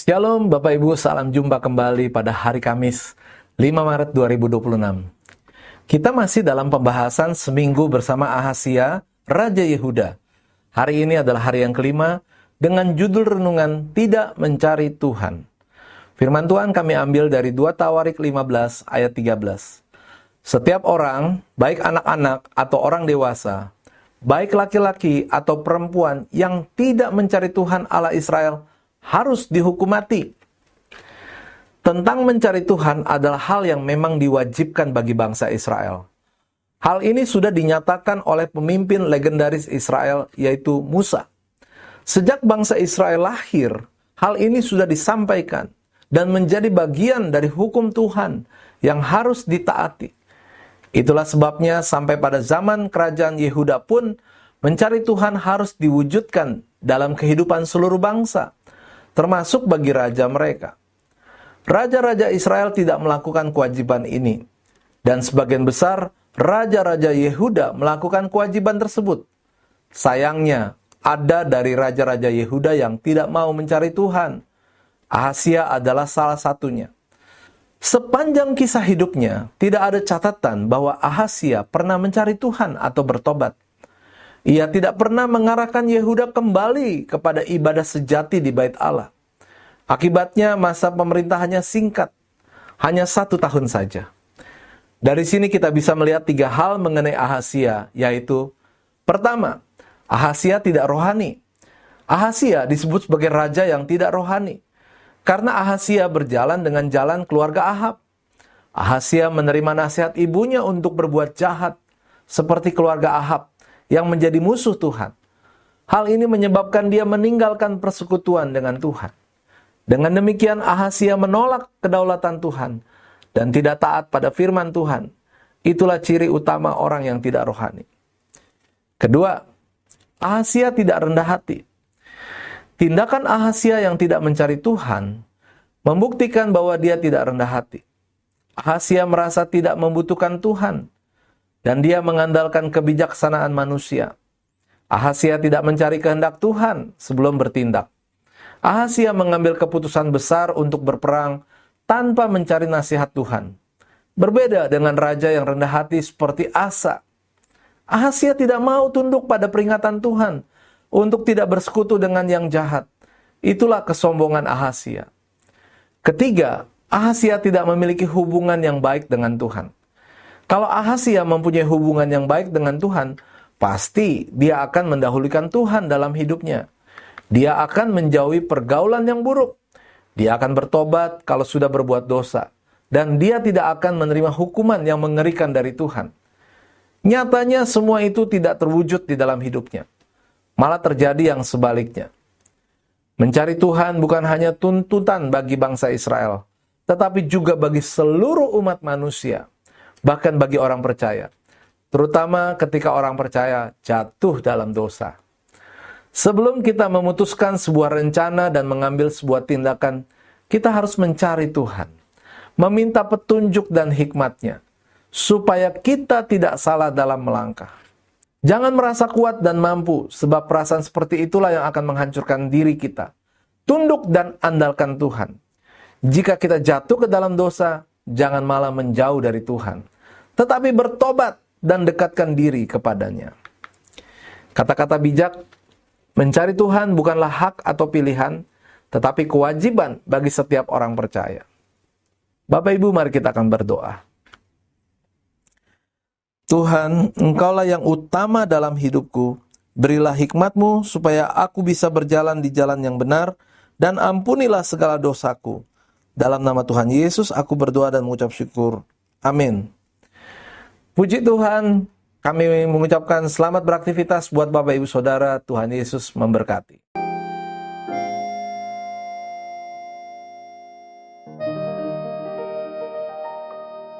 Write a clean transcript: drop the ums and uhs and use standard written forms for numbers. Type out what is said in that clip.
Shalom Bapak Ibu, salam jumpa kembali pada hari Kamis 5 Maret 2026. Kita masih dalam pembahasan seminggu bersama Ahazia, Raja Yehuda. Hari ini adalah hari yang kelima dengan judul renungan Tidak Mencari Tuhan. Firman Tuhan kami ambil dari 2 Tawarik 15 ayat 13. Setiap orang, baik anak-anak atau orang dewasa, baik laki-laki atau perempuan yang tidak mencari Tuhan Allah Israel, harus dihukum mati. Tentang mencari Tuhan adalah hal yang memang diwajibkan bagi bangsa Israel. Hal ini sudah dinyatakan oleh pemimpin legendaris Israel, yaitu Musa. Sejak bangsa Israel lahir, hal ini sudah disampaikan dan menjadi bagian dari hukum Tuhan yang harus ditaati. Itulah sebabnya sampai pada zaman kerajaan Yehuda pun mencari Tuhan harus diwujudkan dalam kehidupan seluruh bangsa, termasuk bagi raja mereka. Raja-raja Israel tidak melakukan kewajiban ini, dan sebagian besar raja-raja Yehuda melakukan kewajiban tersebut. Sayangnya, ada dari raja-raja Yehuda yang tidak mau mencari Tuhan. Ahazia adalah salah satunya. Sepanjang kisah hidupnya, tidak ada catatan bahwa Ahazia pernah mencari Tuhan atau bertobat. Ia tidak pernah mengarahkan Yehuda kembali kepada ibadah sejati di Bait Allah. Akibatnya masa pemerintahannya singkat, hanya 1 tahun saja. Dari sini kita bisa melihat 3 hal mengenai Ahazia, yaitu: pertama, Ahazia tidak rohani. Ahazia disebut sebagai raja yang tidak rohani, karena Ahazia berjalan dengan jalan keluarga Ahab. Ahazia menerima nasihat ibunya untuk berbuat jahat, seperti keluarga Ahab yang menjadi musuh Tuhan. Hal ini menyebabkan dia meninggalkan persekutuan dengan Tuhan. Dengan demikian Ahazia menolak kedaulatan Tuhan dan tidak taat pada firman Tuhan. Itulah ciri utama orang yang tidak rohani. Kedua, Ahazia tidak rendah hati. Tindakan Ahazia yang tidak mencari Tuhan membuktikan bahwa dia tidak rendah hati. Ahazia merasa tidak membutuhkan Tuhan, dan dia mengandalkan kebijaksanaan manusia. Ahazia tidak mencari kehendak Tuhan sebelum bertindak. Ahazia mengambil keputusan besar untuk berperang tanpa mencari nasihat Tuhan. Berbeda dengan raja yang rendah hati seperti Asa. Ahazia tidak mau tunduk pada peringatan Tuhan untuk tidak bersekutu dengan yang jahat. Itulah kesombongan Ahazia. Ketiga, Ahazia tidak memiliki hubungan yang baik dengan Tuhan. Kalau Ahazia mempunyai hubungan yang baik dengan Tuhan, pasti dia akan mendahulukan Tuhan dalam hidupnya. Dia akan menjauhi pergaulan yang buruk. Dia akan bertobat kalau sudah berbuat dosa. Dan dia tidak akan menerima hukuman yang mengerikan dari Tuhan. Nyatanya semua itu tidak terwujud di dalam hidupnya. Malah terjadi yang sebaliknya. Mencari Tuhan bukan hanya tuntutan bagi bangsa Israel, tetapi juga bagi seluruh umat manusia. Bahkan bagi orang percaya, terutama ketika orang percaya jatuh dalam dosa. Sebelum kita memutuskan sebuah rencana dan mengambil sebuah tindakan, kita harus mencari Tuhan, meminta petunjuk dan hikmat-Nya, supaya kita tidak salah dalam melangkah. Jangan merasa kuat dan mampu, sebab perasaan seperti itulah yang akan menghancurkan diri kita. Tunduk dan andalkan Tuhan. Jika kita jatuh ke dalam dosa, jangan malah menjauh dari Tuhan, tetapi bertobat dan dekatkan diri kepadanya. Kata-kata bijak, mencari Tuhan bukanlah hak atau pilihan, tetapi kewajiban bagi setiap orang percaya. Bapak Ibu, mari kita akan berdoa. Tuhan, Engkaulah yang utama dalam hidupku. Berilah hikmat-Mu supaya aku bisa berjalan di jalan yang benar, dan ampunilah segala dosaku. Dalam nama Tuhan Yesus, aku berdoa dan mengucap syukur. Amin. Puji Tuhan, kami mengucapkan selamat beraktivitas buat Bapak Ibu Saudara. Tuhan Yesus memberkati.